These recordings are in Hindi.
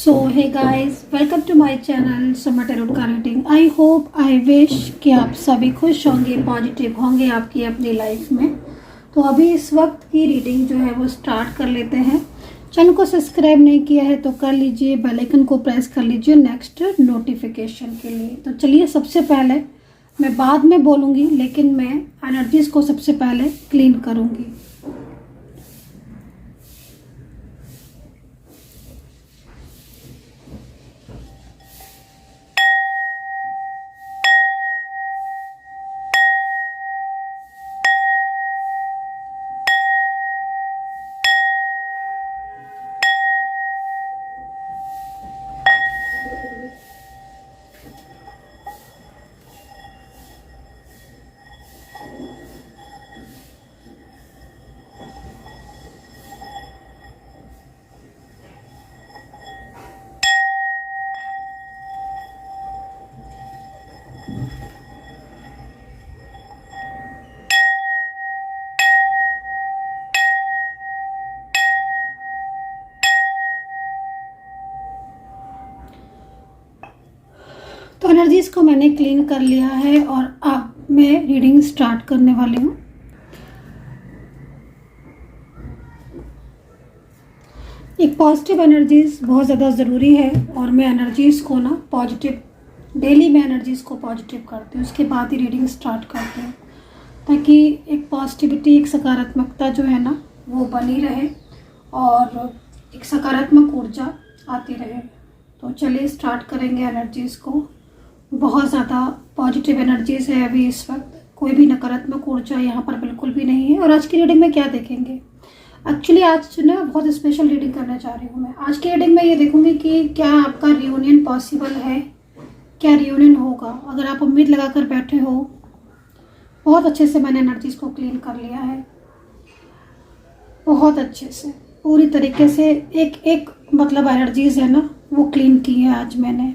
So hey guys, welcome to my channel Suma tarot का reading. I hope I wish कि आप सभी खुश होंगे, पॉजिटिव होंगे आपकी अपनी लाइफ में। तो अभी इस वक्त की रीडिंग जो है वो स्टार्ट कर लेते हैं। चैनल को सब्सक्राइब नहीं किया है तो कर लीजिए, बेल आइकन को प्रेस कर लीजिए नेक्स्ट नोटिफिकेशन के लिए। तो चलिए, सबसे पहले मैं बाद में बोलूँगी, लेकिन मैं एनर्जीज को सबसे पहले क्लीन करूँगी। तो एनर्जीज को मैंने क्लीन कर लिया है और अब मैं रीडिंग स्टार्ट करने वाली हूँ। एक पॉजिटिव एनर्जीज बहुत ज़्यादा ज़रूरी है और मैं एनर्जीज को ना पॉजिटिव, डेली मैं एनर्जीज को पॉजिटिव करती हूँ, उसके बाद ही रीडिंग स्टार्ट करती हूँ, ताकि एक पॉजिटिविटी, एक सकारात्मकता जो है ना वो बनी रहे और एक सकारात्मक ऊर्जा आती रहे। तो चलिए स्टार्ट करेंगे एनर्जीज को। बहुत ज़्यादा पॉजिटिव एनर्जीज है अभी इस वक्त, कोई भी नकारात्मक ऊर्जा यहाँ पर बिल्कुल भी नहीं है। और आज की रीडिंग में क्या देखेंगे, एक्चुअली आज ना बहुत स्पेशल रीडिंग करने जा रही हूँ मैं। आज की रीडिंग में ये देखूंगी कि क्या आपका रियूनियन पॉसिबल है, क्या रियूनियन होगा। अगर आप उम्मीद लगा कर बैठे हो, बहुत अच्छे से मैंने एनर्जीज को क्लीन कर लिया है, बहुत अच्छे से पूरी तरीके से एक एक मतलब एनर्जीज है ना वो क्लीन की है आज मैंने।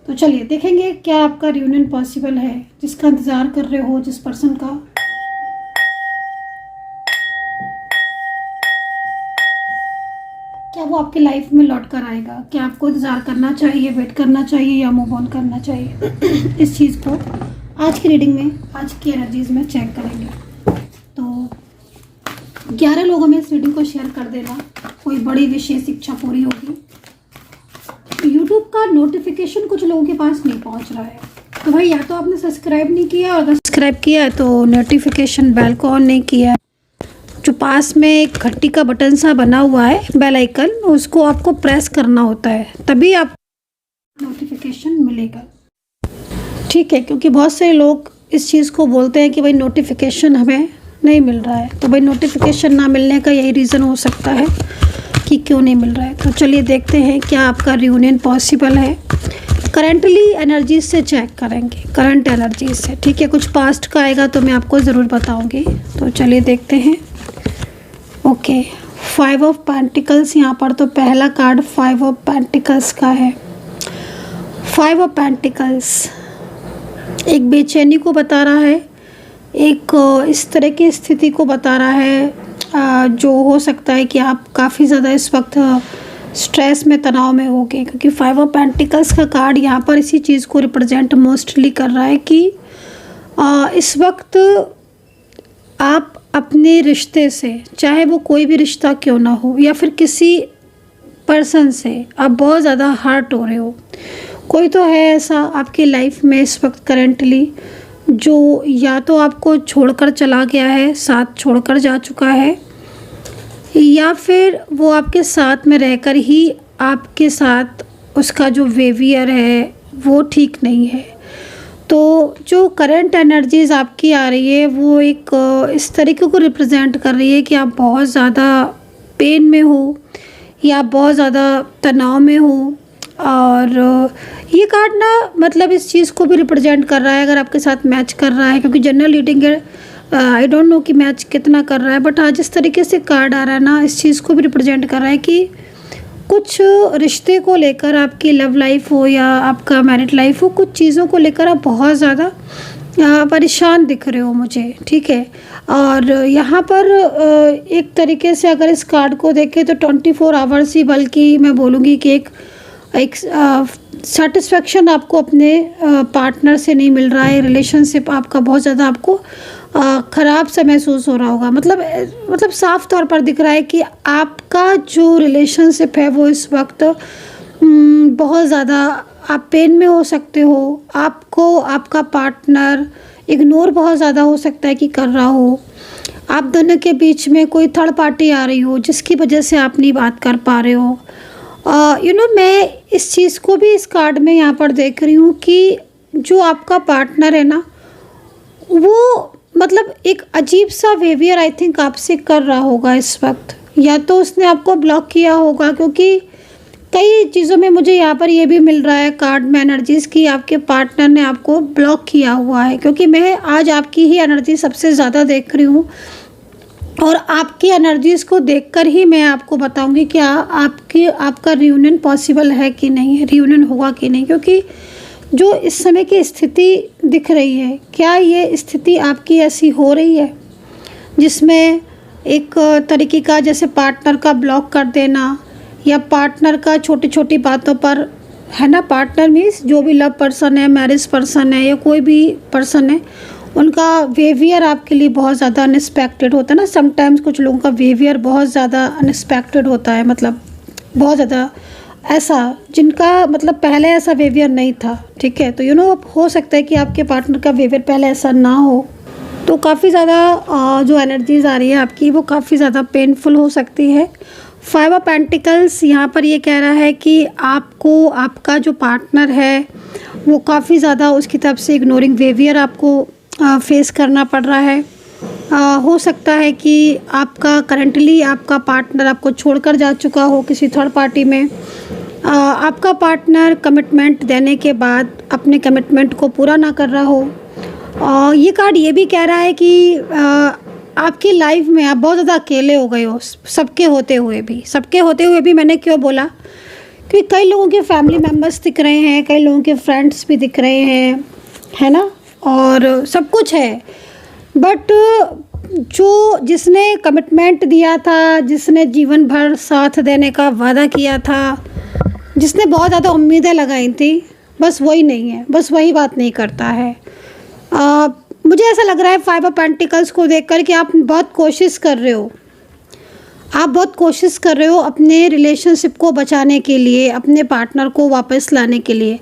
तो चलिए देखेंगे क्या आपका रियूनियन पॉसिबल है, जिसका इंतज़ार कर रहे हो, जिस पर्सन का। क्या वो आपकी लाइफ में लौट कर आएगा, क्या आपको इंतज़ार करना चाहिए, वेट करना चाहिए या मूव ऑन करना चाहिए। इस चीज़ को आज की रीडिंग में, आज की एनर्जीज में चेक करेंगे। तो 11 लोगों में इस वीडियो को शेयर कर देना, कोई बड़ी विशेष इच्छा पूरी होगी। यूट्यूब का नोटिफिकेशन कुछ लोगों के पास नहीं पहुंच रहा है, तो भाई या तो आपने सब्सक्राइब नहीं किया, अगर सब्सक्राइब किया है तो नोटिफिकेशन बेल को ऑन नहीं किया है। जो पास में एक घंटी का बटन सा बना हुआ है बेल आइकन, उसको आपको प्रेस करना होता है, तभी आप नोटिफिकेशन मिलेगा, ठीक है। क्योंकि बहुत से लोग इस चीज़ को बोलते हैं कि भाई नोटिफिकेशन हमें नहीं मिल रहा है, तो भाई नोटिफिकेशन ना मिलने का यही रीज़न हो सकता है कि क्यों नहीं मिल रहा है। तो चलिए देखते हैं क्या आपका रियूनियन पॉसिबल है। करंटली एनर्जीज से चेक करेंगे, करंट एनर्जीज से, ठीक है। कुछ पास्ट का आएगा तो मैं आपको ज़रूर बताऊंगी। तो चलिए देखते हैं। ओके, 5 ऑफ पेंटिकल्स यहाँ पर, तो पहला कार्ड 5 ऑफ पेंटिकल्स का है। 5 ऑफ पेंटिकल्स एक बेचैनी को बता रहा है, एक इस तरह की स्थिति को बता रहा है जो हो सकता है कि आप काफ़ी ज़्यादा इस वक्त स्ट्रेस में, तनाव में होगे, क्योंकि 5 ऑफ पेंटिकल्स का कार्ड यहाँ पर इसी चीज़ को रिप्रेजेंट मोस्टली कर रहा है कि इस वक्त आप अपने रिश्ते से, चाहे वो कोई भी रिश्ता क्यों ना हो, या फिर किसी पर्सन से आप बहुत ज़्यादा हर्ट हो रहे हो। कोई तो है ऐसा आपकी लाइफ में इस वक्त करेंटली जो या तो आपको छोड़कर चला गया है, साथ छोड़कर जा चुका है, या फिर वो आपके साथ में रहकर ही आपके साथ उसका जो बिहेवियर है वो ठीक नहीं है। तो जो करंट एनर्जीज आपकी आ रही है वो एक इस तरीके को रिप्रेजेंट कर रही है कि आप बहुत ज़्यादा पेन में हो या बहुत ज़्यादा तनाव में हो। और ये कार्ड ना मतलब इस चीज़ को भी रिप्रेजेंट कर रहा है, अगर आपके साथ मैच कर रहा है, क्योंकि जनरल रीडिंग है, आई डोंट नो कि मैच कितना कर रहा है, बट आज इस तरीके से कार्ड आ रहा है ना, इस चीज़ को भी रिप्रेजेंट कर रहा है कि कुछ रिश्ते को लेकर, आपकी लव लाइफ हो या आपका मैरिड लाइफ हो, कुछ चीज़ों को लेकर आप बहुत ज़्यादा परेशान दिख रहे हो मुझे, ठीक है। और यहाँ पर एक तरीके से अगर इस कार्ड को देखें तो 24 आवर्स ही, बल्कि मैं बोलूँगी कि एक एक सेटिस्फेक्शन आपको अपने पार्टनर से नहीं मिल रहा है, रिलेशनशिप आपका बहुत ज़्यादा आपको ख़राब सा महसूस हो रहा होगा। मतलब साफ तौर पर दिख रहा है कि आपका जो रिलेशनशिप है वो इस वक्त बहुत ज़्यादा आप पेन में हो सकते हो। आपको आपका पार्टनर इग्नोर बहुत ज़्यादा हो सकता है कि कर रहा हो। आप दोनों के बीच में कोई थर्ड पार्टी आ रही हो जिसकी वजह से आप नहीं बात कर पा रहे हो। मैं इस चीज़ को भी इस कार्ड में यहाँ पर देख रही हूँ कि जो आपका पार्टनर है ना, वो मतलब एक अजीब सा बिहेवियर आई थिंक आपसे कर रहा होगा इस वक्त। या तो उसने आपको ब्लॉक किया होगा, क्योंकि कई चीज़ों में मुझे यहाँ पर ये भी मिल रहा है कार्ड में एनर्जीज़ की आपके पार्टनर ने आपको ब्लॉक किया हुआ है। क्योंकि मैं आज आपकी ही एनर्जी सबसे ज़्यादा देख रही हूँ, और आपकी एनर्जीज़ को देखकर ही मैं आपको बताऊंगी कि आपका रियूनियन पॉसिबल है कि नहीं है, रियूनियन होगा कि नहीं। क्योंकि जो इस समय की स्थिति दिख रही है, क्या ये स्थिति आपकी ऐसी हो रही है जिसमें एक तरीके का जैसे पार्टनर का ब्लॉक कर देना, या पार्टनर का छोटी छोटी बातों पर, है ना, पार्टनर मीन्स जो भी लव पर्सन है, मैरिज पर्सन है, या कोई भी पर्सन है, उनका बिहेवियर आपके लिए बहुत ज़्यादा अनएक्सपेक्टेड होता है ना। समटाइम्स कुछ लोगों का बिहेवियर बहुत ज़्यादा अनएक्सपेक्टेड होता है, मतलब बहुत ज़्यादा ऐसा जिनका मतलब पहले ऐसा बिहेवियर नहीं था। ठीक है, तो हो सकता है कि आपके पार्टनर का बिहेवियर पहले ऐसा ना हो, तो काफ़ी ज़्यादा जो एनर्जीज़ आ रही है आपकी वो काफ़ी ज़्यादा पेनफुल हो सकती है। 5 ऑफ पेंटिकल्स यहाँ पर ये कह रहा है कि आपको आपका जो पार्टनर है वो काफ़ी ज़्यादा उसकी तरफ से इग्नोरिंग बिहेवियर आपको फेस करना पड़ रहा है। हो सकता है कि आपका करंटली आपका पार्टनर आपको छोड़कर जा चुका हो किसी थर्ड पार्टी में। आपका पार्टनर कमिटमेंट देने के बाद अपने कमिटमेंट को पूरा ना कर रहा हो। ये कार्ड ये भी कह रहा है कि आपकी लाइफ में आप बहुत ज़्यादा अकेले हो गए हो, सबके होते हुए भी मैंने क्यों बोला, क्योंकि कई लोगों के फैमिली मेम्बर्स दिख रहे हैं, कई लोगों के फ्रेंड्स भी दिख रहे हैं, है ना, और सब कुछ है। बट जिसने कमिटमेंट दिया था, जिसने जीवन भर साथ देने का वादा किया था, जिसने बहुत ज़्यादा उम्मीदें लगाई थी, बस वही नहीं है, बस वही बात नहीं करता है। मुझे ऐसा लग रहा है 5 ऑफ पेंटिकल्स को देखकर कि आप बहुत कोशिश कर रहे हो अपने रिलेशनशिप को बचाने के लिए, अपने पार्टनर को वापस लाने के लिए।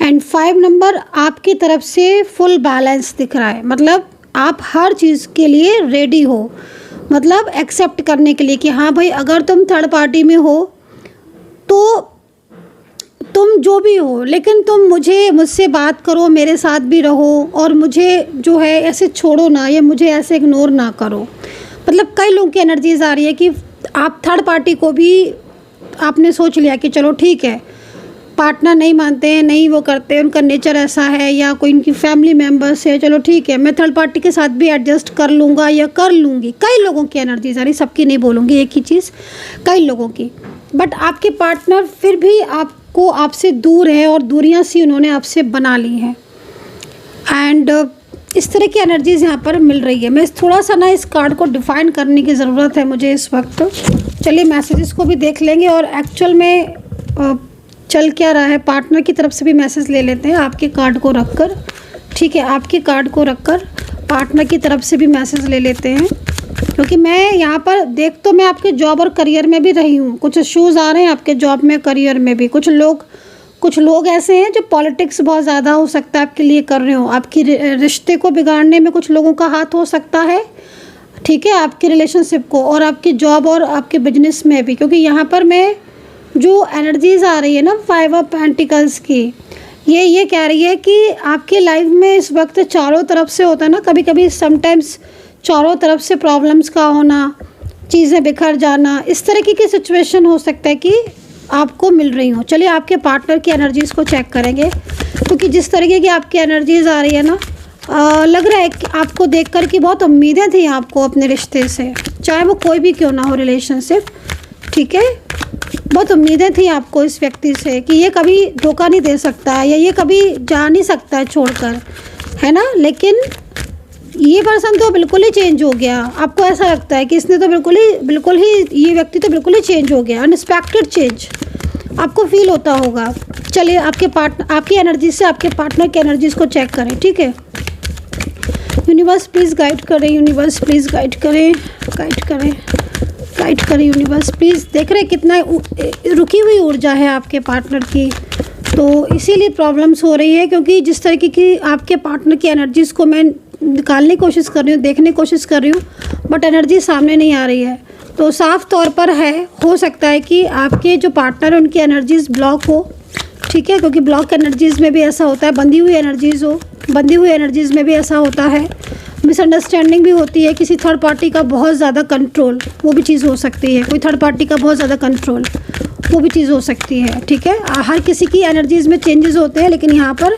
एंड 5 नंबर आपकी तरफ से फुल बैलेंस दिख रहा है, मतलब आप हर चीज़ के लिए रेडी हो, मतलब एक्सेप्ट करने के लिए कि हाँ भाई, अगर तुम थर्ड पार्टी में हो तो तुम जो भी हो, लेकिन तुम मुझसे बात करो, मेरे साथ भी रहो, और मुझे जो है ऐसे छोड़ो ना, या मुझे ऐसे इग्नोर ना करो। मतलब कई लोगों की एनर्जीज आ रही है कि आप थर्ड पार्टी को भी आपने सोच लिया कि चलो ठीक है, पार्टनर नहीं मानते हैं, नहीं वो करते, उनका नेचर ऐसा है, या कोई इनकी फैमिली मेम्बर्स है, चलो ठीक है मैं थर्ड पार्टी के साथ भी एडजस्ट कर लूँगा या कर लूँगी। कई लोगों की एनर्जीज आ रही, सबकी नहीं बोलूँगी एक ही चीज़, कई लोगों की। बट आपके पार्टनर फिर भी आपसे दूर है, और दूरियां सी उन्होंने आपसे बना ली हैं। एंड इस तरह की एनर्जीज यहाँ पर मिल रही है। मैं थोड़ा सा ना इस कार्ड को डिफाइन करने की ज़रूरत है मुझे इस वक्त। चलिए मैसेजेस को भी देख लेंगे, और एक्चुअल में चल क्या रहा है, पार्टनर की तरफ से भी मैसेज ले लेते हैं आपके कार्ड को रखकर। ठीक है, आपके कार्ड को रखकर पार्टनर की तरफ से भी मैसेज ले लेते हैं, क्योंकि मैं यहाँ पर तो मैं आपके जॉब और करियर में भी रही हूँ। कुछ इश्यूज़ आ रहे हैं आपके जॉब में, करियर में भी। कुछ लोग ऐसे हैं जो पॉलिटिक्स बहुत ज़्यादा हो सकता है आपके लिए कर रहे हो, आपकी रिश्ते को बिगाड़ने में कुछ लोगों का हाथ हो सकता है। ठीक है, आपके रिलेशनशिप को, और आपकी जॉब और आपके बिजनेस में भी। क्योंकि यहाँ पर मैं जो एनर्जीज आ रही है ना 5 ऑफ पेंटिकल्स की, ये कह रही है कि आपकी लाइफ में इस वक्त चारों तरफ से होता है ना, कभी कभी समटाइम्स चारों तरफ से प्रॉब्लम्स का होना, चीज़ें बिखर जाना, इस तरह की सिचुएशन हो सकता है कि आपको मिल रही हो। चलिए आपके पार्टनर की एनर्जीज़ को चेक करेंगे, क्योंकि जिस तरीके की आपकी एनर्जीज़ आ रही है ना, लग रहा है कि आपको देखकर कि बहुत उम्मीदें थी आपको अपने रिश्ते से, चाहे वो कोई भी क्यों ना हो रिलेशनशिप। ठीक है, बहुत उम्मीदें थी आपको इस व्यक्ति से कि ये कभी धोखा नहीं दे सकता है, या ये कभी जा नहीं सकता है छोड़कर, है ना। लेकिन ये पर्सन तो बिल्कुल ही चेंज हो गया। आपको ऐसा लगता है कि इसने तो बिल्कुल ही ये व्यक्ति तो बिल्कुल ही चेंज हो गया, अनएक्सपेक्टेड चेंज। आपको फील होता होगा। चलिए आपकी एनर्जी से आपके पार्टनर की एनर्जीज को चेक करें, ठीक है। यूनिवर्स प्लीज़ गाइड करें, यूनिवर्स प्लीज़ गाइड करें, गाइड करें, गाइड करें यूनिवर्स प्लीज़। देख रहे हैं कितना रुकी हुई ऊर्जा है आपके पार्टनर की, तो इसीलिए प्रॉब्लम्स हो रही है, क्योंकि जिस तरीके की आपके पार्टनर की एनर्जीज़ को मैं निकालने की कोशिश कर रही हूँ, देखने की कोशिश कर रही हूँ, बट एनर्जी सामने नहीं आ रही है। तो साफ तौर पर हो सकता है कि आपके जो पार्टनर है उनकी एनर्जीज़ ब्लॉक हो, ठीक है, क्योंकि ब्लॉक एनर्जीज़ में भी ऐसा होता है, बंधी हुई एनर्जीज़ हो, बंधी हुई एनर्जीज़ में भी ऐसा होता है। मिसअंडरस्टैंडिंग भी होती है, किसी थर्ड पार्टी का बहुत ज़्यादा कंट्रोल, वो भी चीज़ हो सकती है। कोई थर्ड पार्टी का बहुत ज़्यादा कंट्रोल, वो भी चीज़ हो सकती है, ठीक है। हर किसी की एनर्जीज़ में चेंजेस होते हैं, लेकिन यहाँ पर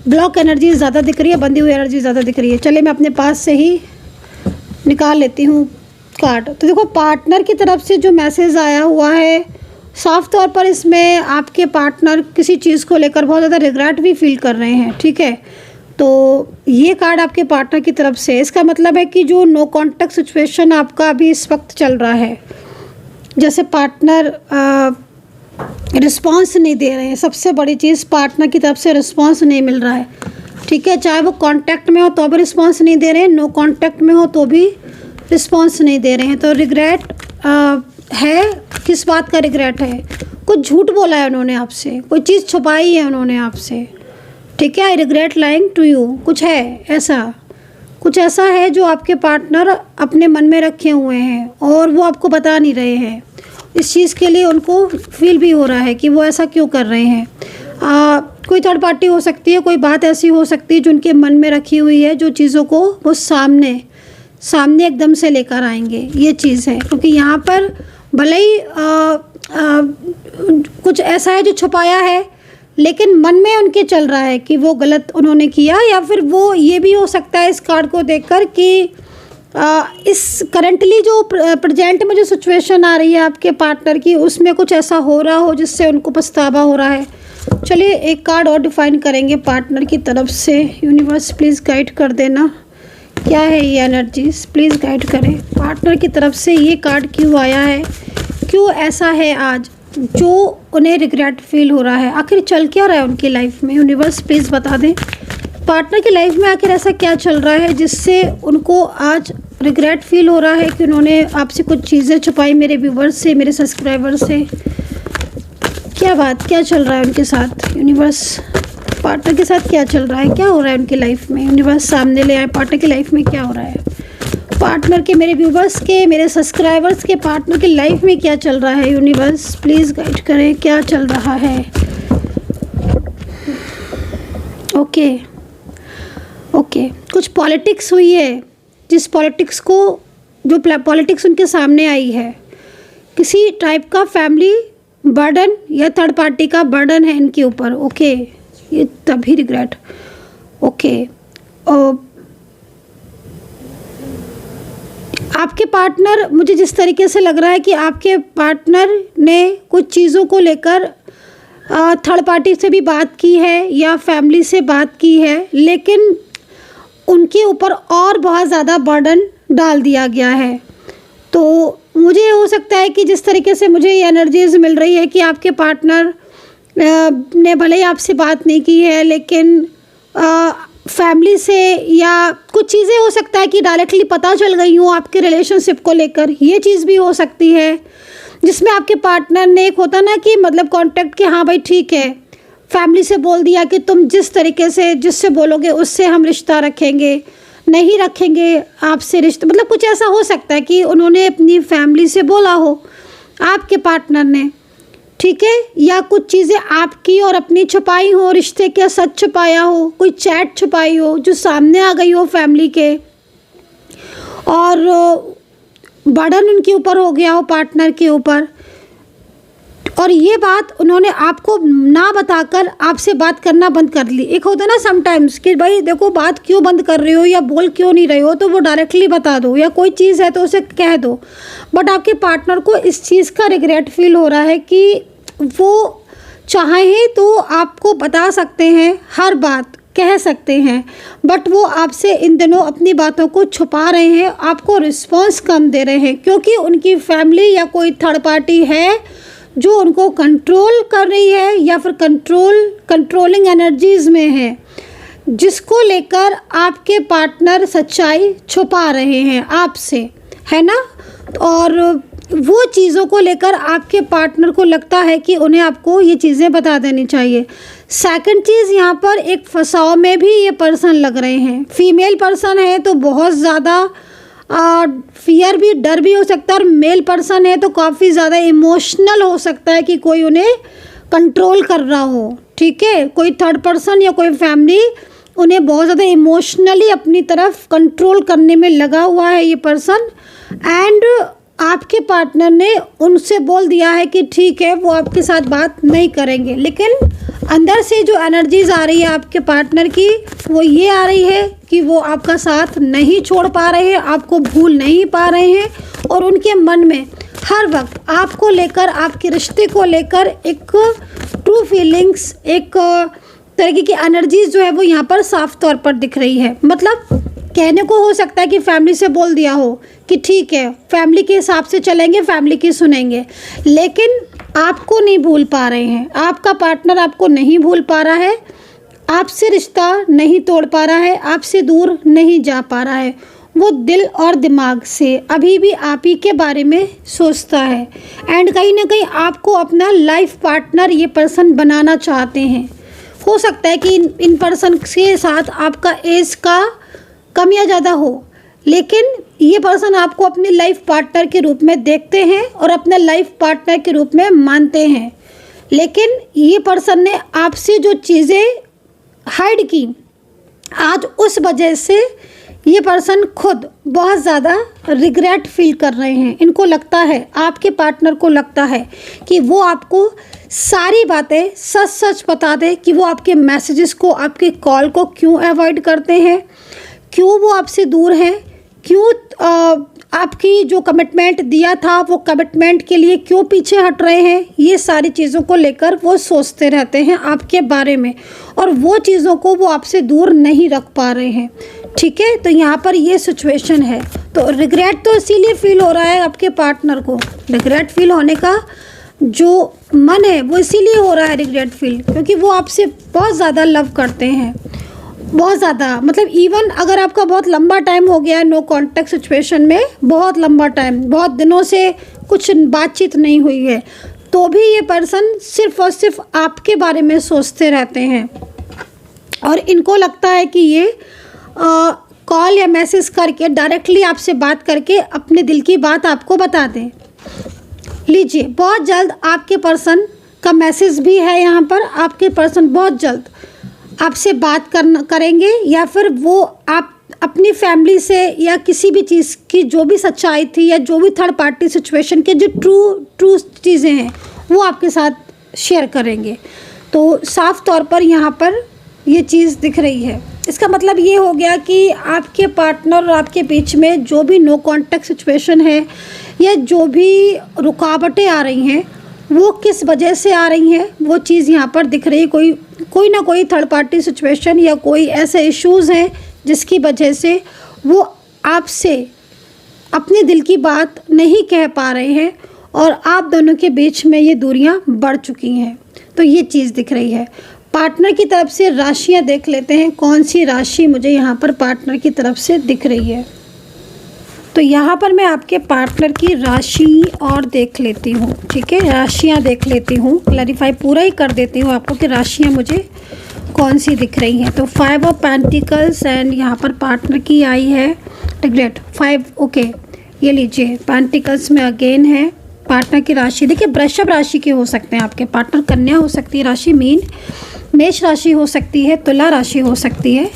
ब्लॉक एनर्जी ज़्यादा दिख रही है, बंधी हुई एनर्जी ज़्यादा दिख रही है। चलिए मैं अपने पास से ही निकाल लेती हूँ कार्ड। तो देखो पार्टनर की तरफ से जो मैसेज आया हुआ है, साफ तौर पर इसमें आपके पार्टनर किसी चीज़ को लेकर बहुत ज़्यादा रिग्रेट भी फील कर रहे हैं, ठीक है। तो ये कार्ड आपके पार्टनर की तरफ से, इसका मतलब है कि जो नो कॉन्टैक्ट सिचुएशन आपका अभी इस वक्त चल रहा है, जैसे पार्टनर रिस्पॉन्स नहीं दे रहे हैं, सबसे बड़ी चीज़ पार्टनर की तरफ से रिस्पॉन्स नहीं मिल रहा है, ठीक है। चाहे वो कांटेक्ट में हो तो भी रिस्पॉन्स नहीं दे रहे हैं, नो कांटेक्ट में हो तो भी रिस्पॉन्स नहीं दे रहे हैं। तो रिग्रेट है, किस बात का रिग्रेट है? कुछ झूठ बोला है उन्होंने आपसे, कोई चीज़ छुपाई है उन्होंने आपसे, ठीक है। I regret lying to you, कुछ है ऐसा, कुछ ऐसा है जो आपके पार्टनर अपने मन में रखे हुए हैं और वो आपको बता नहीं रहे हैं। इस चीज़ के लिए उनको फील भी हो रहा है कि वो ऐसा क्यों कर रहे हैं। कोई थर्ड पार्टी हो सकती है, कोई बात ऐसी हो सकती है जो उनके मन में रखी हुई है, जो चीज़ों को वो सामने एकदम से लेकर आएंगे, ये चीज़ है। क्योंकि यहाँ पर भले ही कुछ ऐसा है जो छुपाया है, लेकिन मन में उनके चल रहा है कि वो गलत उन्होंने किया, या फिर वो ये भी हो सकता है इस कार्ड को देखकर कि इस करंटली जो प्रेजेंट में जो सिचुएशन आ रही है आपके पार्टनर की, उसमें कुछ ऐसा हो रहा हो जिससे उनको पछतावा हो रहा है। चलिए एक कार्ड और डिफाइन करेंगे पार्टनर की तरफ से। यूनिवर्स प्लीज़ गाइड कर देना, क्या है ये एनर्जीज, प्लीज़ गाइड करें। पार्टनर की तरफ से ये कार्ड क्यों आया है, क्यों ऐसा है आज जो उन्हें रिग्रेट फील हो रहा है, आखिर चल क्या रहा है उनकी लाइफ में? यूनिवर्स प्लीज़ बता दें पार्टनर की लाइफ में आखिर ऐसा क्या चल रहा है जिससे उनको आज रिग्रेट फील हो रहा है कि उन्होंने आपसे कुछ चीज़ें छुपाई, मेरे व्यूवर्स से, मेरे सब्सक्राइबर से। क्या चल रहा है उनके साथ? यूनिवर्स पार्टनर के साथ क्या चल रहा है, क्या हो रहा है उनकी लाइफ में? यूनिवर्स सामने ले आए, पार्टनर की लाइफ में क्या हो रहा है, पार्टनर के, मेरे व्यूवर्स के, मेरे सब्सक्राइबर्स के पार्टनर की लाइफ में क्या चल रहा है? यूनिवर्स प्लीज़ गाइड करें, क्या चल रहा है? ओके, कुछ पॉलिटिक्स हुई है, जिस पॉलिटिक्स को, जो पॉलिटिक्स उनके सामने आई है, किसी टाइप का फैमिली बर्डन या थर्ड पार्टी का बर्डन है इनके ऊपर। ओके, ये तभी रिग्रेट। ओके, आपके पार्टनर, मुझे जिस तरीके से लग रहा है कि आपके पार्टनर ने कुछ चीज़ों को लेकर थर्ड पार्टी से भी बात की है या फैमिली से बात की है, लेकिन उनके ऊपर और बहुत ज़्यादा बर्डन डाल दिया गया है। तो मुझे हो सकता है कि जिस तरीके से मुझे ये एनर्जीज मिल रही है कि आपके पार्टनर ने भले ही आपसे बात नहीं की है, लेकिन फैमिली से या कुछ चीज़ें हो सकता है कि डायरेक्टली पता चल गई हो आपके रिलेशनशिप को लेकर, ये चीज़ भी हो सकती है, जिसमें आपके पार्टनर ने, एक होता ना कि मतलब कांटेक्ट कि हाँ भाई ठीक है, फैमिली से बोल दिया कि तुम जिस तरीके से जिससे बोलोगे उससे हम रिश्ता रखेंगे, नहीं रखेंगे आपसे रिश्ता, मतलब कुछ ऐसा हो सकता है कि उन्होंने अपनी फैमिली से बोला हो आपके पार्टनर ने, ठीक है, या कुछ चीज़ें आपकी और अपनी छुपाई हो, रिश्ते के सच छुपाया हो, कोई चैट छुपाई हो जो सामने आ गई हो फैमिली के, और बर्डन उनके ऊपर हो गया हो पार्टनर के ऊपर, और ये बात उन्होंने आपको ना बताकर आपसे बात करना बंद कर ली। एक होता है ना समटाइम्स कि भाई देखो बात क्यों बंद कर रहे हो या बोल क्यों नहीं रहे हो, तो वो डायरेक्टली बता दो, या कोई चीज़ है तो उसे कह दो। बट आपके पार्टनर को इस चीज़ का रिग्रेट फील हो रहा है कि वो चाहें तो आपको बता सकते हैं, हर बात कह सकते हैं, बट वो आपसे इन दिनों अपनी बातों को छुपा रहे हैं, आपको रिस्पॉन्स कम दे रहे हैं, क्योंकि उनकी फैमिली या कोई थर्ड पार्टी है जो उनको कंट्रोल कर रही है या फिर कंट्रोलिंग एनर्जीज़ में है, जिसको लेकर आपके पार्टनर सच्चाई छुपा रहे हैं आपसे, है ना। और वो चीज़ों को लेकर आपके पार्टनर को लगता है कि उन्हें आपको ये चीज़ें बता देनी चाहिए। सेकंड चीज़, यहाँ पर एक फंसाव में भी ये पर्सन लग रहे हैं। फीमेल पर्सन है तो बहुत ज़्यादा फियर भी, डर भी हो सकता है, और मेल पर्सन है तो काफ़ी ज़्यादा इमोशनल हो सकता है कि कोई उन्हें कंट्रोल कर रहा हो, ठीक है। कोई थर्ड पर्सन या कोई फैमिली उन्हें बहुत ज़्यादा इमोशनली अपनी तरफ कंट्रोल करने में लगा हुआ है ये पर्सन। एंड आपके पार्टनर ने उनसे बोल दिया है कि ठीक है, वो आपके साथ बात नहीं करेंगे, लेकिन अंदर से जो एनर्जीज़ आ रही है आपके पार्टनर की, वो ये आ रही है कि वो आपका साथ नहीं छोड़ पा रहे हैं, आपको भूल नहीं पा रहे हैं, और उनके मन में हर वक्त आपको लेकर, आपके रिश्ते को लेकर एक ट्रू फीलिंग्स, एक तरीके की एनर्जीज़ जो है वो यहाँ पर साफ तौर पर दिख रही है। मतलब कहने को हो सकता है कि फैमिली से बोल दिया हो कि ठीक है, फैमिली के हिसाब से चलेंगे, फैमिली की सुनेंगे, लेकिन आपको नहीं भूल पा रहे हैं। आपका पार्टनर आपको नहीं भूल पा रहा है, आपसे रिश्ता नहीं तोड़ पा रहा है, आपसे दूर नहीं जा पा रहा है। वो दिल और दिमाग से अभी भी आप ही के बारे में सोचता है, एंड कहीं ना कहीं आपको अपना लाइफ पार्टनर ये पर्सन बनाना चाहते हैं। हो सकता है कि इन पर्सन के साथ आपका एज का कम या ज़्यादा हो, लेकिन ये पर्सन आपको अपने लाइफ पार्टनर के रूप में देखते हैं और अपने लाइफ पार्टनर के रूप में मानते हैं। लेकिन ये पर्सन ने आपसे जो चीज़ें हाइड की, आज उस वजह से ये पर्सन खुद बहुत ज़्यादा रिग्रेट फील कर रहे हैं। इनको लगता है, आपके पार्टनर को लगता है कि वो आपको सारी बातें सच सच बता दे, कि वो आपके मैसेजेस को, आपके कॉल को क्यों अवॉइड करते हैं, क्यों वो आपसे दूर हैं, क्यों आपकी जो कमिटमेंट दिया था वो कमिटमेंट के लिए क्यों पीछे हट रहे हैं। ये सारी चीज़ों को लेकर वो सोचते रहते हैं आपके बारे में, और वो चीज़ों को वो आपसे दूर नहीं रख पा रहे हैं, ठीक है। तो यहाँ पर ये सिचुएशन है। तो रिग्रेट तो इसीलिए फील हो रहा है आपके पार्टनर को। रिग्रेट फील होने का जो मन है वो इसीलिए हो रहा है रिग्रेट फील, क्योंकि वो आपसे बहुत ज़्यादा लव करते हैं, बहुत ज़्यादा। मतलब इवन अगर आपका बहुत लंबा टाइम हो गया नो कांटेक्ट सिचुएशन में, बहुत लंबा टाइम, बहुत दिनों से कुछ बातचीत नहीं हुई है, तो भी ये पर्सन सिर्फ़ और सिर्फ आपके बारे में सोचते रहते हैं, और इनको लगता है कि ये कॉल या मैसेज करके, डायरेक्टली आपसे बात करके अपने दिल की बात आपको बता दें। लीजिए, बहुत जल्द आपके पर्सन का मैसेज भी है यहाँ पर। आपके पर्सन बहुत जल्द आपसे बात करेंगे, या फिर वो आप अपनी फैमिली से या किसी भी चीज़ की जो भी सच्चाई थी, या जो भी थर्ड पार्टी सिचुएशन के जो ट्रू चीज़ें हैं वो आपके साथ शेयर करेंगे। तो साफ तौर पर यहाँ पर ये चीज़ दिख रही है। इसका मतलब ये हो गया कि आपके पार्टनर और आपके बीच में जो भी नो कांटेक्ट सिचुएशन है, या जो भी रुकावटें आ रही हैं, वो किस वजह से आ रही हैं, वो चीज़ यहाँ पर दिख रही है। कोई ना कोई थर्ड पार्टी सिचुएशन या कोई ऐसे इश्यूज़ हैं जिसकी वजह से वो आपसे अपने दिल की बात नहीं कह पा रहे हैं, और आप दोनों के बीच में ये दूरियां बढ़ चुकी हैं। तो ये चीज़ दिख रही है। पार्टनर की तरफ से राशियां देख लेते हैं, कौन सी राशि मुझे यहाँ पर पार्टनर की तरफ से दिख रही है। तो यहाँ पर मैं आपके पार्टनर की राशि और देख लेती हूँ, ठीक है। राशियाँ देख लेती हूँ, क्लैरिफाई पूरा ही कर देती हूँ आपको कि राशियाँ मुझे कौन सी दिख रही हैं। तो 5 ऑफ पेंटिकल्स, एंड यहाँ पर पार्टनर की आई है रिग्रेट 5। ओके, ये लीजिए, पेंटिकल्स में अगेन है पार्टनर की राशि। देखिए, वृषभ राशि के हो सकते हैं आपके पार्टनर, कन्या हो सकती है राशि, मीन मेष राशि हो सकती है, तुला राशि हो सकती है,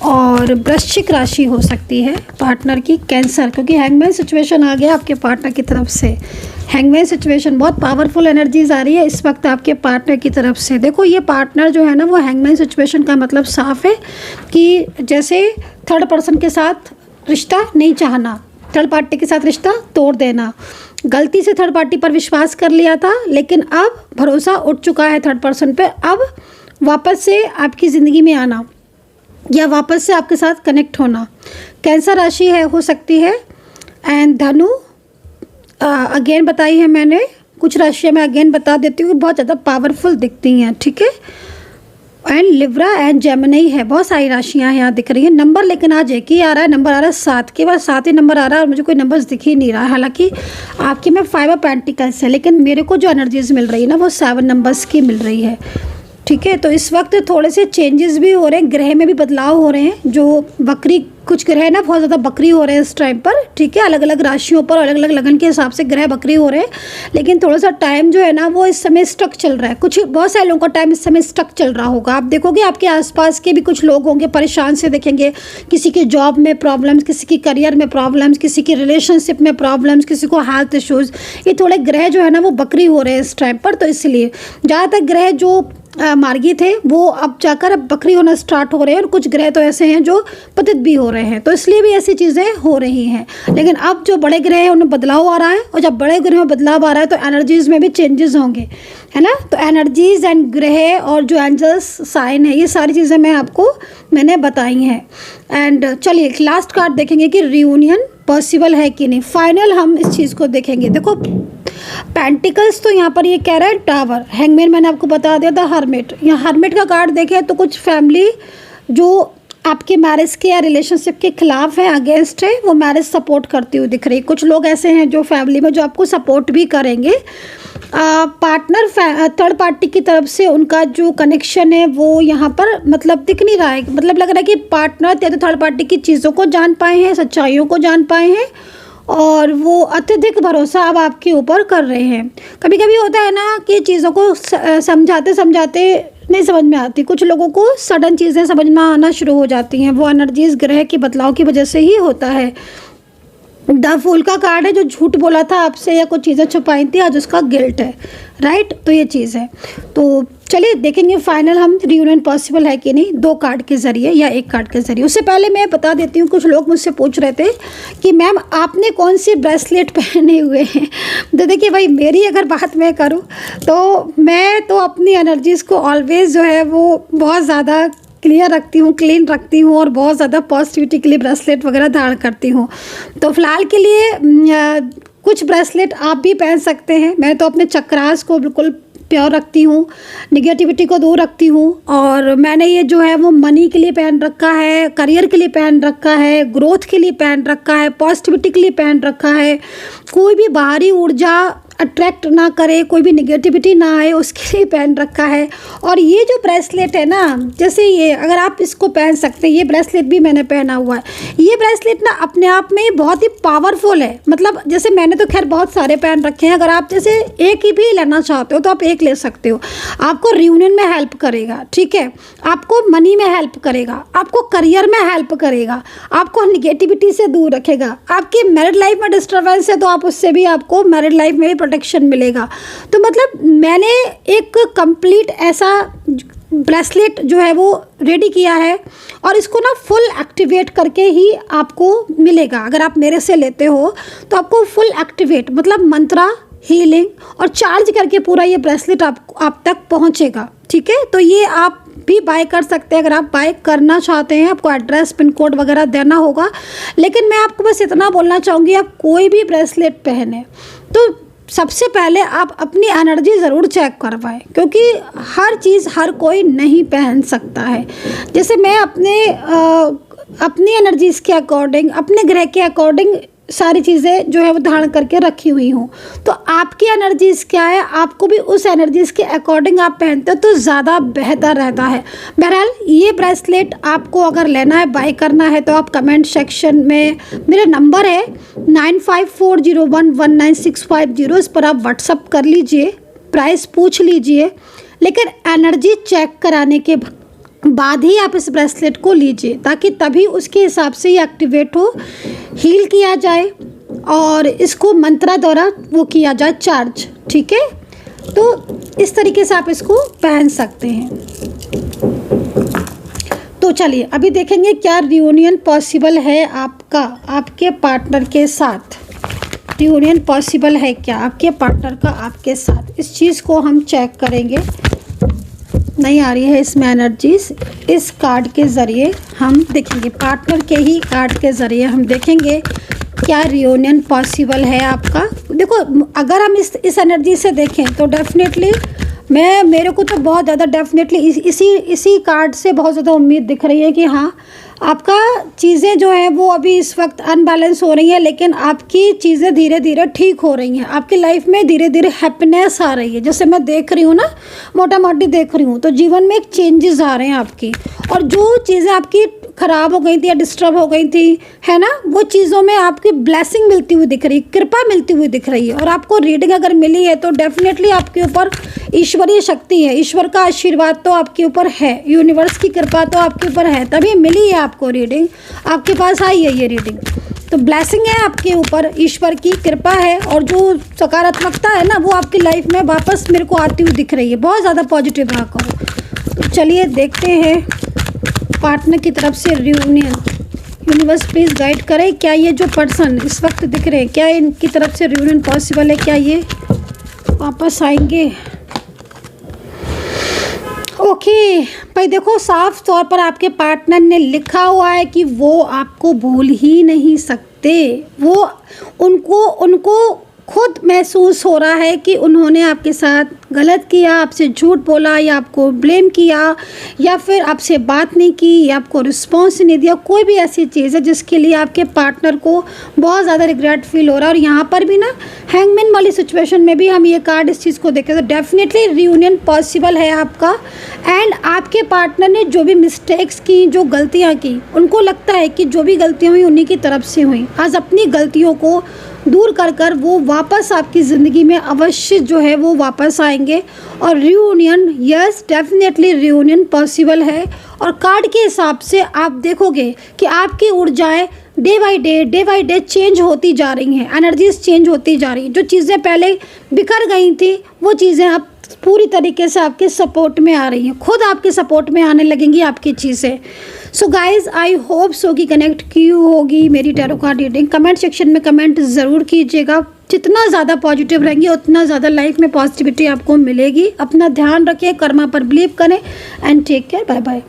और वृश्चिक राशि हो सकती है पार्टनर की, कैंसर, क्योंकि हैंगमैन सिचुएशन आ गया आपके पार्टनर की तरफ से। हैंगमैन सिचुएशन, बहुत पावरफुल एनर्जीज आ रही है इस वक्त आपके पार्टनर की तरफ से। देखो, ये पार्टनर जो है ना, वो हैंगमैन सिचुएशन का मतलब साफ है कि जैसे थर्ड पर्सन के साथ रिश्ता नहीं चाहना, थर्ड पार्टी के साथ रिश्ता तोड़ देना, गलती से थर्ड पार्टी पर विश्वास कर लिया था, लेकिन अब भरोसा उठ चुका है थर्ड पर्सन पे। अब वापस से आपकी ज़िंदगी में आना, या वापस से आपके साथ कनेक्ट होना। कैंसर राशि है, हो सकती है। एंड धनु अगेन बताई है मैंने, कुछ राशियाँ मैं अगेन बता देती हूँ बहुत ज़्यादा पावरफुल दिखती हैं, ठीक है। एंड लिब्रा एंड जेमिनी है, बहुत सारी राशियाँ यहाँ दिख रही हैं। नंबर लेकिन आज एक ही आ रहा है, नंबर आ रहा है 7, केवल 7 ही नंबर आ रहा है और मुझे कोई नंबर्स दिख ही नहीं रहा है। हालांकि आपके में 5 ऑफ पेंटिकल्स है, लेकिन मेरे को जो एनर्जीज मिल रही है ना वो 7 नंबर्स की मिल रही है, ठीक है। तो इस वक्त थोड़े से चेंजेस भी हो रहे हैं, ग्रह में भी बदलाव हो रहे हैं। जो बकरी कुछ ग्रह ना बहुत ज़्यादा बकरी हो रहे हैं इस टाइम पर, ठीक है। अलग अलग राशियों पर अलग अलग लगन के हिसाब से ग्रह बकरी हो रहे हैं, लेकिन थोड़ा सा टाइम जो है ना वो इस समय स्टक चल रहा है। कुछ बहुत सारे लोगों का टाइम इस समय स्टक चल रहा होगा। आप देखोगे आपके आसपास के भी कुछ लोग होंगे परेशान से दिखेंगे, किसी के जॉब में प्रॉब्लम्स, किसी की करियर में प्रॉब्लम्स, किसी की रिलेशनशिप में प्रॉब्लम्स, किसी को हेल्थ इश्यूज़। ये थोड़े ग्रह जो है ना वो बकरी हो रहे हैं इस टाइम पर, तो इसलिए ज़्यादातर ग्रह जो मार्गी थे वो अब जाकर अब बकरी होना स्टार्ट हो रहे हैं, और कुछ ग्रह तो ऐसे हैं जो पतित भी हो रहे हैं, तो इसलिए भी ऐसी चीज़ें हो रही हैं। लेकिन अब जो बड़े ग्रह हैं उनमें बदलाव आ रहा है, और जब बड़े ग्रह में बदलाव आ रहा है तो एनर्जीज़ में भी चेंजेस होंगे, है ना। तो एनर्जीज़ एंड ग्रह और जो एंजल्स साइन है, ये सारी चीज़ें मैंने बताई हैं। एंड चलिए लास्ट कार्ड देखेंगे कि रियूनियन पॉसिबल है कि नहीं। फाइनल हम इस चीज़ को देखेंगे। देखो पेंटिकल्स तो यहाँ पर ये कह रहा है टावर, हैंगमैन मैंने आपको बता दिया था, हर्मिट। यहाँ हर्मिट का कार्ड देखें तो कुछ फैमिली जो आपके मैरिज के या रिलेशनशिप के खिलाफ है, अगेंस्ट है, वो मैरिज सपोर्ट करती हुई दिख रही है। कुछ लोग ऐसे हैं जो फैमिली में जो आपको सपोर्ट भी करेंगे। पार्टनर थर्ड पार्टी की तरफ से उनका जो कनेक्शन है वो यहाँ पर मतलब दिख नहीं रहा है। मतलब लग रहा है कि पार्टनर या तो थर्ड पार्टी की चीज़ों को जान पाए हैं, सच्चाइयों को जान पाए हैं, और वो अत्यधिक भरोसा अब आपके ऊपर कर रहे हैं। कभी कभी होता है ना कि चीज़ों को समझाते समझाते नहीं समझ में आती, कुछ लोगों को सडन चीज़ें समझ में आना शुरू हो जाती हैं। वो एनर्जीज ग्रह के बदलाव की वजह से ही होता है। द फूल का कार्ड है, जो झूठ बोला था आपसे या कुछ चीज़ें छुपाई थी, आज उसका गिल्ट है, राइट। तो ये चीज़ है। तो चलिए देखेंगे फाइनल हम रियूनियन पॉसिबल है कि नहीं, 2 कार्ड के ज़रिए या 1 कार्ड के ज़रिए। उससे पहले मैं बता देती हूँ, कुछ लोग मुझसे पूछ रहे थे कि मैम आपने कौन सी ब्रेसलेट पहने हुए हैं। तो देखिए भाई, मेरी अगर बात मैं करूँ तो मैं तो अपनी एनर्जीज़ को ऑलवेज़ जो है वो बहुत ज़्यादा क्लियर रखती हूँ, क्लीन रखती हूँ, और बहुत ज़्यादा पॉजिटिविटी के लिए ब्रेसलेट वगैरह धारण करती हूँ। तो फ़िलहाल के लिए कुछ ब्रेसलेट आप भी पहन सकते हैं। मैं तो अपने चक्रास को बिल्कुल प्योर रखती हूँ, निगेटिविटी को दूर रखती हूँ, और मैंने ये जो है वो मनी के लिए पहन रखा है, करियर के लिए पहन रखा है, ग्रोथ के लिए पहन रखा है, पॉजिटिविटी के लिए पहन रखा है। कोई भी बाहरी ऊर्जा अट्रैक्ट ना करे, कोई भी निगेटिविटी ना आए, उसके लिए पहन रखा है। और ये जो ब्रेसलेट है ना, जैसे ये अगर आप इसको पहन सकते हैं, ये ब्रेसलेट भी मैंने पहना हुआ है। ये ब्रेसलेट ना अपने आप में बहुत ही पावरफुल है। मतलब जैसे मैंने तो खैर बहुत सारे पहन रखे हैं, अगर आप जैसे एक ही भी लेना चाहते हो तो आप एक ले सकते हो। आपको रियूनियन में हेल्प करेगा, ठीक है, आपको मनी में हेल्प करेगा, आपको करियर में हेल्प करेगा, आपको निगेटिविटी से दूर रखेगा। आपकी मैरिड लाइफ में डिस्टर्बेंस है तो आप उससे भी, आपको मैरिड लाइफ में भी प्रोटेक्शन मिलेगा। तो मतलब मैंने एक कंप्लीट ऐसा ब्रेसलेट जो है वो रेडी किया है, और इसको ना फुल एक्टिवेट करके ही आपको मिलेगा। अगर आप मेरे से लेते हो तो आपको फुल एक्टिवेट मतलब मंत्रा, हीलिंग और चार्ज करके पूरा ये ब्रेसलेट आप तक पहुंचेगा, ठीक है। तो ये आप भी बाय कर सकते हैं। अगर आप बाय करना चाहते हैं, आपको एड्रेस, पिन कोड वगैरह देना होगा, लेकिन मैं आपको बस इतना बोलना चाहूँगी, आप कोई भी ब्रेसलेट पहने तो सबसे पहले आप अपनी एनर्जी ज़रूर चेक करवाएं, क्योंकि हर चीज़ हर कोई नहीं पहन सकता है। जैसे मैं अपनी एनर्जीज़ के अकॉर्डिंग, अपने ग्रह के अकॉर्डिंग सारी चीज़ें जो है वो धारण करके रखी हुई हूँ। तो आपकी एनर्जीज़ क्या है, आपको भी उस एनर्जीज़ के अकॉर्डिंग आप पहनते हो तो ज़्यादा बेहतर रहता है। बहरहाल ये ब्रेसलेट आपको अगर लेना है, बाय करना है, तो आप कमेंट सेक्शन में मेरा नंबर है 9540119650, इस पर आप व्हाट्सअप कर लीजिए, प्राइस पूछ लीजिए, लेकिन एनर्जी चेक कराने के बाद ही आप इस ब्रेसलेट को लीजिए, ताकि तभी उसके हिसाब से ये एक्टिवेट हो, हील किया जाए, और इसको मंत्रा द्वारा वो किया जाए चार्ज, ठीक है। तो इस तरीके से आप इसको पहन सकते हैं। तो चलिए अभी देखेंगे क्या रियूनियन पॉसिबल है आपका आपके पार्टनर के साथ। रियूनियन पॉसिबल है क्या आपके पार्टनर का आपके साथ, इस चीज़ को हम चेक करेंगे। नहीं आ रही है इसमें एनर्जीज, इस कार्ड के ज़रिए हम देखेंगे, पार्टनर के ही कार्ड के ज़रिए हम देखेंगे क्या रियूनियन पॉसिबल है आपका? देखो, अगर हम इस एनर्जी से देखें तो डेफिनेटली मेरे को तो बहुत ज़्यादा डेफिनेटली इसी कार्ड से बहुत ज़्यादा उम्मीद दिख रही है कि हाँ, आपका चीज़ें जो हैं वो अभी इस वक्त अनबैलेंस हो रही हैं, लेकिन आपकी चीज़ें धीरे धीरे ठीक हो रही हैं। आपकी लाइफ में धीरे धीरे हैप्पीनेस आ रही है। जैसे मैं देख रही हूँ ना, मोटा मोटी देख रही हूँ, तो जीवन में एक चेंजेस आ रहे हैं आपकी। और जो चीज़ें आपकी ख़राब हो गई थी या डिस्टर्ब हो गई थी, है ना, वो चीज़ों में आपकी ब्लेसिंग मिलती हुई दिख रही है, कृपा मिलती हुई दिख रही है। और आपको रीडिंग अगर मिली है तो डेफिनेटली आपके ऊपर ईश्वरीय शक्ति है, ईश्वर का आशीर्वाद तो आपके ऊपर है, यूनिवर्स की कृपा तो आपके ऊपर है, तभी मिली है आपको रीडिंग, आपके पास आई है ये रीडिंग। तो ब्लेसिंग है आपके ऊपर, ईश्वर की कृपा है, और जो सकारात्मकता है ना वो आपकी लाइफ में वापस मेरे को आती हुई दिख रही है। बहुत ज़्यादा पॉजिटिव रहा करो। तो चलिए देखते हैं पार्टनर की तरफ से रियूनियन। यूनिवर्स प्लीज़ गाइड करें, क्या ये जो पर्सन इस वक्त दिख रहे हैं, क्या इनकी तरफ से रियूनियन पॉसिबल है? क्या ये वापस आएंगे? ओके भाई, देखो साफ तौर पर आपके पार्टनर ने लिखा हुआ है कि वो आपको भूल ही नहीं सकते। वो उनको खुद महसूस हो रहा है कि उन्होंने आपके साथ गलत किया, आपसे झूठ बोला, या आपको ब्लेम किया, या फिर आपसे बात नहीं की, या आपको रिस्पॉन्स नहीं दिया। कोई भी ऐसी चीज़ है जिसके लिए आपके पार्टनर को बहुत ज़्यादा रिग्रेट फील हो रहा है। और यहाँ पर भी ना हैंगमैन वाली सिचुएशन में भी हम ये कार्ड इस चीज़ को देखें तो डेफिनेटली रियूनियन पॉसिबल है आपका। एंड आपके पार्टनर ने जो भी मिस्टेक्स की, जो गलतियाँ की, उनको लगता है कि जो भी गलतियाँ हुई उन्हीं की तरफ से हुई। आज अपनी गलतियों को दूर कर वो वापस आपकी ज़िंदगी में अवश्य जो है वो वापस आएंगे। और reunion, yes definitely reunion possible है। और कार्ड के हिसाब से आप देखोगे कि आपकी ऊर्जाएं डे बाय डे चेंज होती जा रही हैं, एनर्जीज चेंज होती जा रही हैं। जो चीज़ें पहले बिखर गई थी वो चीज़ें अब पूरी तरीके से आपके सपोर्ट में आ रही हैं, खुद आपके सपोर्ट में आने लगेंगी आपकी चीज़ें। So guys, I hope so कि कनेक्ट की होगी मेरी tarot card reading. Comment section में कमेंट ज़रूर कीजिएगा। जितना ज़्यादा पॉजिटिव रहेंगे उतना ज़्यादा लाइफ में पॉजिटिविटी आपको मिलेगी। अपना ध्यान रखिए, कर्मा पर बिलीव करें and take care. Bye bye.